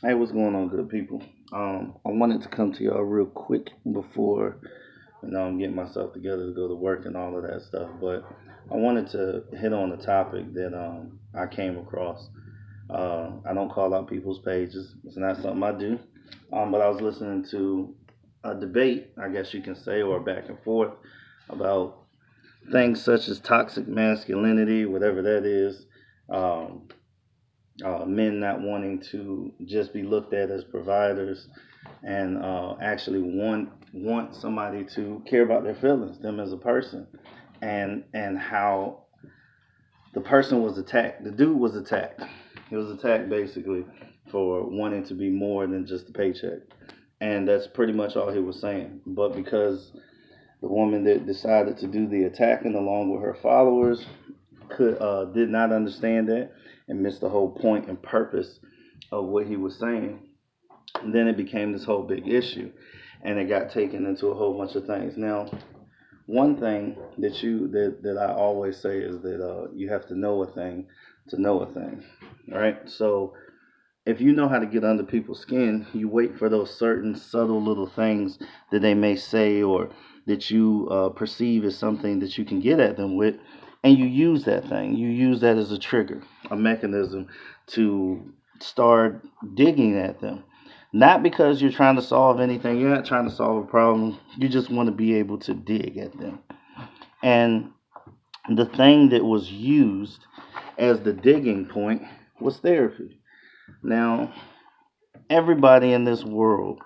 Hey, what's going on, good people? I wanted to come to y'all real quick before I'm getting myself together to go to work and all of that stuff. But I wanted to hit on a topic that I came across. I don't call out people's pages. It's not something I do. But I was listening to a debate, I guess you can say, or back and forth about things such as toxic masculinity, whatever that is. Um, Men not wanting to just be looked at as providers and actually want somebody to care about their feelings, them as a person, and how the person was attacked. The dude was attacked. He was attacked basically for wanting to be more than just a paycheck, and that's pretty much all he was saying. But because the woman that decided to do the attacking along with her followers did not understand that and missed the whole point and purpose of what he was saying. And then it became this whole big issue, and it got taken into a whole bunch of things. Now, one thing that I always say is that you have to know a thing to know a thing, right? So if you know how to get under people's skin, you wait for those certain subtle little things that they may say or that you perceive as something that you can get at them with, and you use that thing. You use that as a trigger, a mechanism to start digging at them. Not because you're trying to solve anything, you're not trying to solve a problem, you just want to be able to dig at them. And the thing that was used as the digging point was therapy. Now, everybody in this world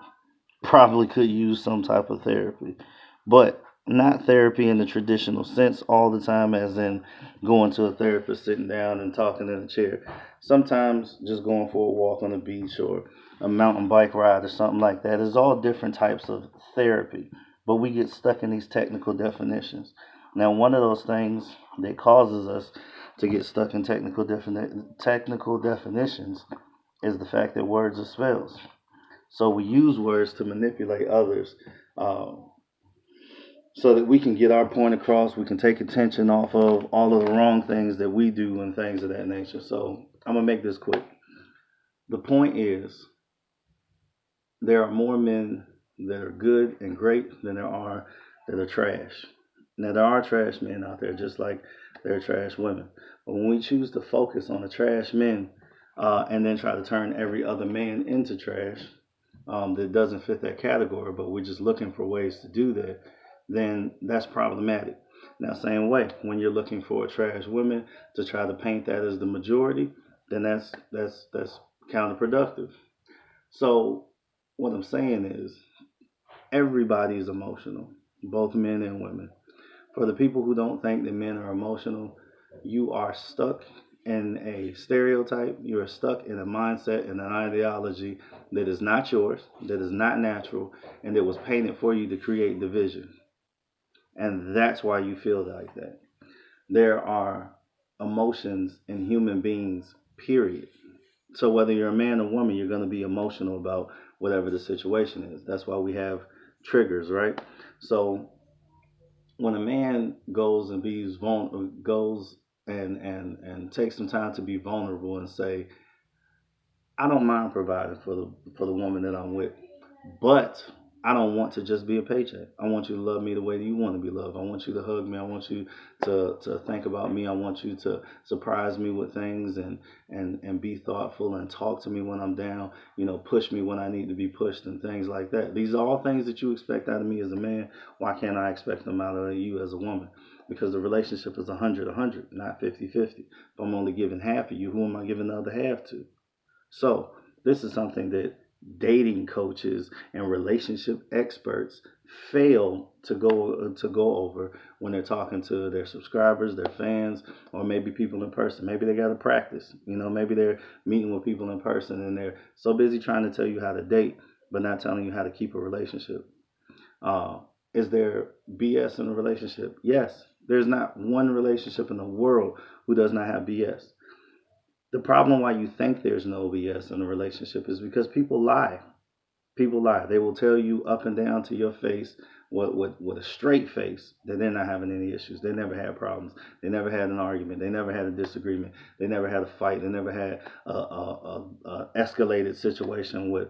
probably could use some type of therapy, but not therapy in the traditional sense all the time, as in going to a therapist, sitting down and talking in a chair. Sometimes just going for a walk on the beach or a mountain bike ride or something like that is all different types of therapy, but we get stuck in these technical definitions. Now, one of those things that causes us to get stuck in technical definitions is the fact that words are spells. So we use words to manipulate others, um, so that we can get our point across. We can take attention off of all of the wrong things that we do and things of that nature. So I'm gonna make this quick. The point is, there are more men that are good and great than there are that are trash. Now there are trash men out there, just like there are trash women. But when we choose to focus on the trash men, and then try to turn every other man into trash, that doesn't fit that category, but we're just looking for ways to do that, then that's problematic. Now, same way, when you're looking for trash women to try to paint that as the majority, then that's counterproductive. So, what I'm saying is, everybody is emotional, both men and women. For the people who don't think that men are emotional, you are stuck in a stereotype. You are stuck in a mindset and an ideology that is not yours, that is not natural, and that was painted for you to create division. And that's why you feel like that. There are emotions in human beings, period. So whether you're a man or woman, you're going to be emotional about whatever the situation is. That's why we have triggers, right? So when a man goes and goes and takes some time to be vulnerable and say, I don't mind providing for the woman that I'm with, but I don't want to just be a paycheck. I want you to love me the way that you want to be loved. I want you to hug me. I want you to think about me. I want you to surprise me with things and be thoughtful and talk to me when I'm down. Push me when I need to be pushed and things like that. These are all things that you expect out of me as a man. Why can't I expect them out of you as a woman? Because the relationship is 100-100, not 50-50. If I'm only giving half of you, who am I giving the other half to? So, this is something that dating coaches and relationship experts fail to go over when they're talking to their subscribers, their fans, or maybe people in person. Maybe they got to practice. Maybe they're meeting with people in person and they're so busy trying to tell you how to date, but not telling you how to keep a relationship. Uh, is there BS in a relationship? Yes. There's not one relationship in the world who does not have BS. The problem why you think there's no BS in a relationship is because people lie. People lie. They will tell you up and down to your face, with a straight face, that they're not having any issues. They never had problems. They never had an argument. They never had a disagreement. They never had a fight. They never had escalated situation with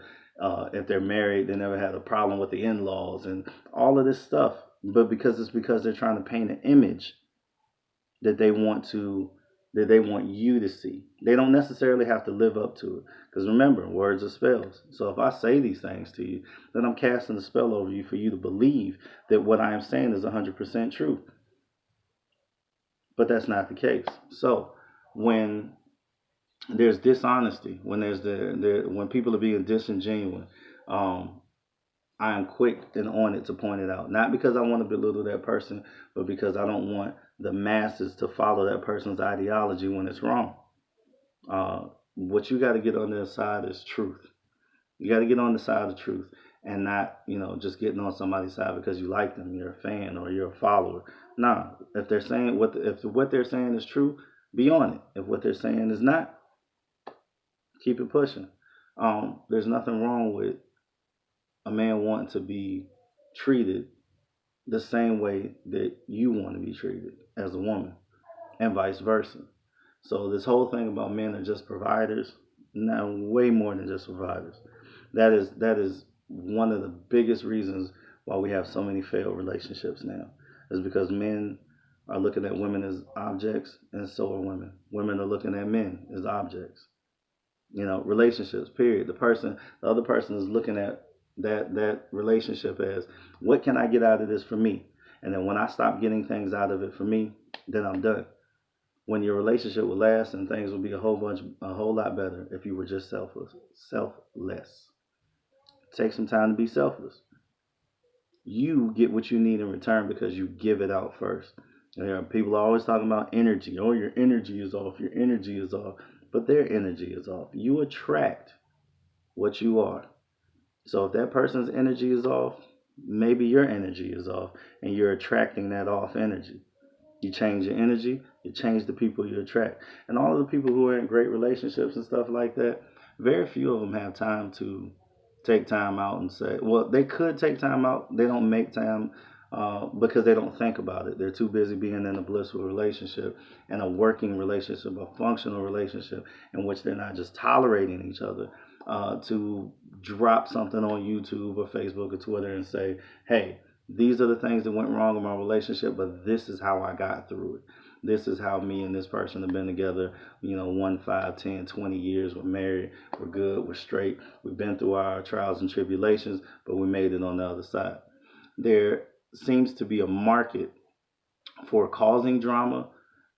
if they're married, they never had a problem with the in-laws and all of this stuff. But because they're trying to paint an image that they want to that they want you to see. They don't necessarily have to live up to it. Because remember, words are spells. So if I say these things to you, then I'm casting a spell over you for you to believe that what I am saying is 100% true. But that's not the case. So when there's dishonesty, when when people are being disingenuous, um, I am quick and on it to point it out. Not because I want to belittle that person, but because I don't want the masses to follow that person's ideology when it's wrong. What you got to get on their side is truth. You got to get on the side of truth and not, just getting on somebody's side because you like them, you're a fan or you're a follower. Nah, if they're saying if what they're saying is true, be on it. If what they're saying is not, keep it pushing. There's nothing wrong with a man wanting to be treated the same way that you want to be treated as a woman, and vice versa. So this whole thing about men are just providers, now way more than just providers. That is one of the biggest reasons why we have so many failed relationships now. Is because men are looking at women as objects, and so are women. Women are looking at men as objects. Relationships. Period. The other person is looking at that relationship as, what can I get out of this for me? And then when I stop getting things out of it for me, then I'm done. When your relationship will last and things will be a whole lot better if you were just selfless. Take some time to be selfless. You get what you need in return because you give it out first. People are always talking about energy. Oh, your energy is off. Your energy is off. But their energy is off. You attract what you are. So if that person's energy is off, maybe your energy is off, and you're attracting that off energy. You change your energy, you change the people you attract. And all of the people who are in great relationships and stuff like that, very few of them have time to take time out and say, well, they could take time out. They don't make time because they don't think about it. They're too busy being in a blissful relationship and a working relationship, a functional relationship in which they're not just tolerating each other to drop something on YouTube or Facebook or Twitter and say, hey, these are the things that went wrong in my relationship, but this is how I got through it. This is how me and this person have been together, 1, 5, 10, 20 years. We're married, we're good, we're straight. We've been through our trials and tribulations, but we made it on the other side. There seems to be a market for causing drama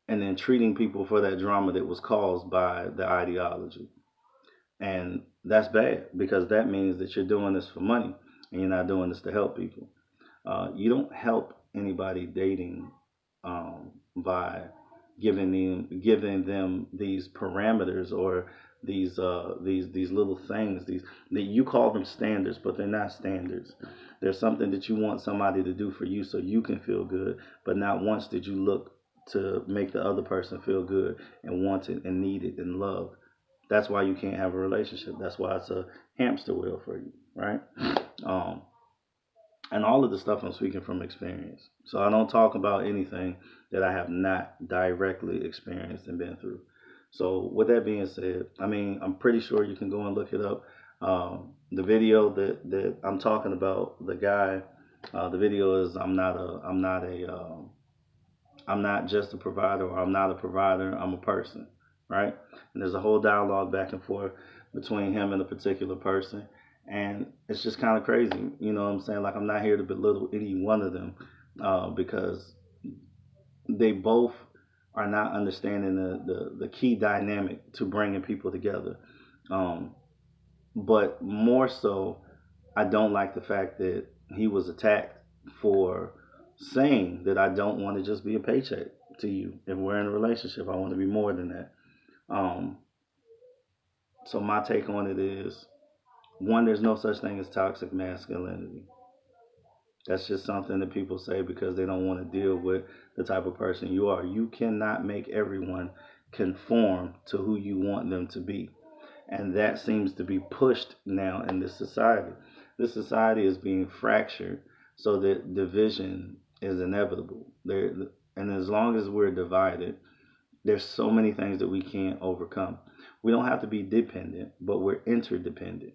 and then treating people for that drama that was caused by the ideology. And that's bad because that means that you're doing this for money and you're not doing this to help people. You don't help anybody dating by giving them these parameters or these little things, these that you call them standards, but they're not standards. There's something that you want somebody to do for you so you can feel good, but not once did you look to make the other person feel good and want it and need it and love. That's why you can't have a relationship. That's why it's a hamster wheel for you, right? Um, and all of the stuff I'm speaking from experience. So I don't talk about anything that I have not directly experienced and been through. So with that being said, I mean, I'm pretty sure you can go and look it up. The video that I'm talking about, the guy, the video is I'm not just a provider, or I'm not a provider, I'm a person, right? And there's a whole dialogue back and forth between him and a particular person. And it's just kind of crazy, you know what I'm saying? Like, I'm not here to belittle any one of them because they both are not understanding the key dynamic to bringing people together. Um, but more so, I don't like the fact that he was attacked for saying that I don't want to just be a paycheck to you. If we're in a relationship, I want to be more than that. Um, so my take on it is, one, there's no such thing as toxic masculinity. That's just something that people say because they don't want to deal with the type of person you are. You cannot make everyone conform to who you want them to be. And that seems to be pushed now in this society. This society is being fractured so that division is inevitable. And as long as we're divided, there's so many things that we can't overcome. We don't have to be dependent, but we're interdependent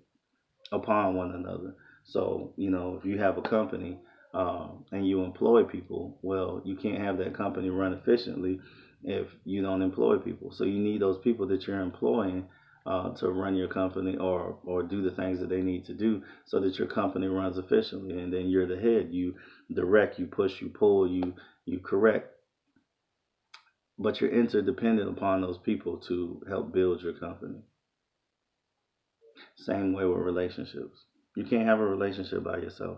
upon one another. So, if you have a company and you employ people, well, you can't have that company run efficiently if you don't employ people. So you need those people that you're employing to run your company or do the things that they need to do so that your company runs efficiently. And then you're the head. You direct, you push, you pull, you correct. But you're interdependent upon those people to help build your company. Same way with relationships. You can't have a relationship by yourself.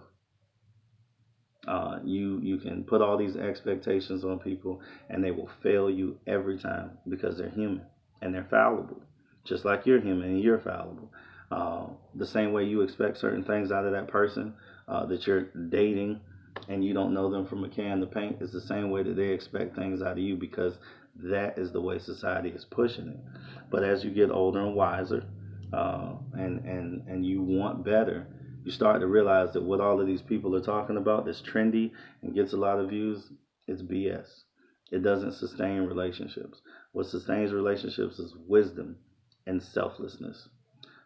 You can put all these expectations on people, and they will fail you every time because they're human and they're fallible, just like you're human and you're fallible. The same way you expect certain things out of that person that you're dating, and you don't know them from a can of paint, is the same way that they expect things out of you because that is the way society is pushing it. But as you get older and wiser, and you want better, you start to realize that what all of these people are talking about that's trendy and gets a lot of views, it's BS. It doesn't sustain relationships. What sustains relationships is wisdom and selflessness.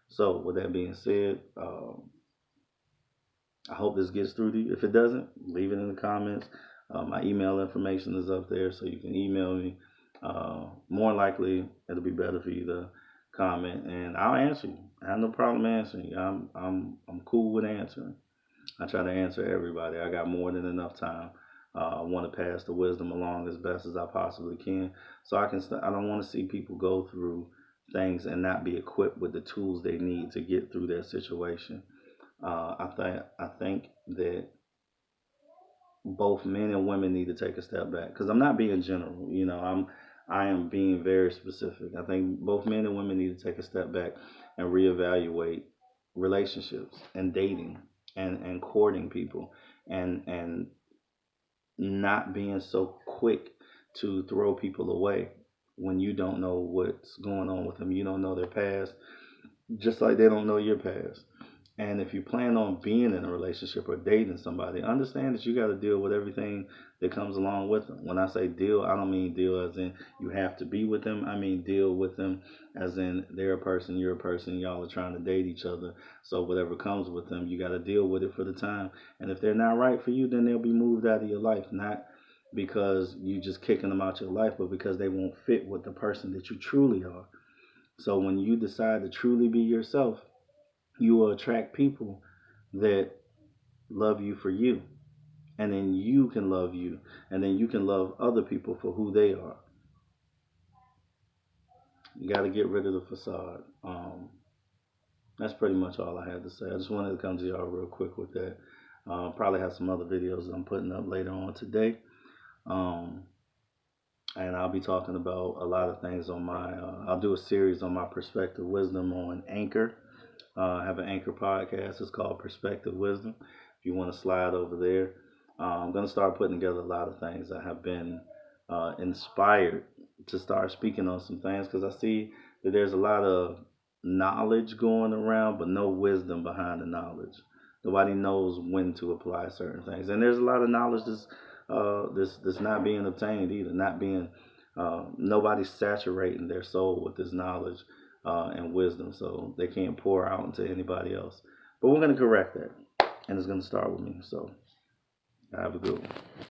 So, with that being said, I hope this gets through to you. If it doesn't, leave it in the comments. My email information is up there, so you can email me. More likely, it'll be better for you to comment, and I'll answer you. I have no problem answering you. I'm cool with answering. I try to answer everybody. I got more than enough time. I want to pass the wisdom along as best as I possibly can, so I can. I don't want to see people go through things and not be equipped with the tools they need to get through their situation. I think that both men and women need to take a step back because I'm not being general. I am being very specific. I think both men and women need to take a step back and reevaluate relationships and dating and courting people and not being so quick to throw people away when you don't know what's going on with them. You don't know their past, just like they don't know your past. And if you plan on being in a relationship or dating somebody, understand that you got to deal with everything that comes along with them. When I say deal, I don't mean deal as in you have to be with them. I mean deal with them as in they're a person, you're a person, y'all are trying to date each other. So whatever comes with them, you got to deal with it for the time. And if they're not right for you, then they'll be moved out of your life, not because you just kicking them out your life, but because they won't fit with the person that you truly are. So when you decide to truly be yourself, you will attract people that love you for you. And then you can love you. And then you can love other people for who they are. You got to get rid of the facade. That's pretty much all I had to say. I just wanted to come to y'all real quick with that. Probably have some other videos that I'm putting up later on today. Um, and I'll be talking about a lot of things on my, I'll do a series on my perspective wisdom on Anchor. I have an Anchor podcast. It's called Perspective Wisdom. If you want to slide over there, I'm going to start putting together a lot of things. I have been inspired to start speaking on some things because I see that there's a lot of knowledge going around, but no wisdom behind the knowledge. Nobody knows when to apply certain things, and there's a lot of knowledge that's not being obtained either. Not being Nobody's saturating their soul with this knowledge and wisdom, so they can't pour out into anybody else. But we're going to correct that, and it's going to start with me. So have a good one.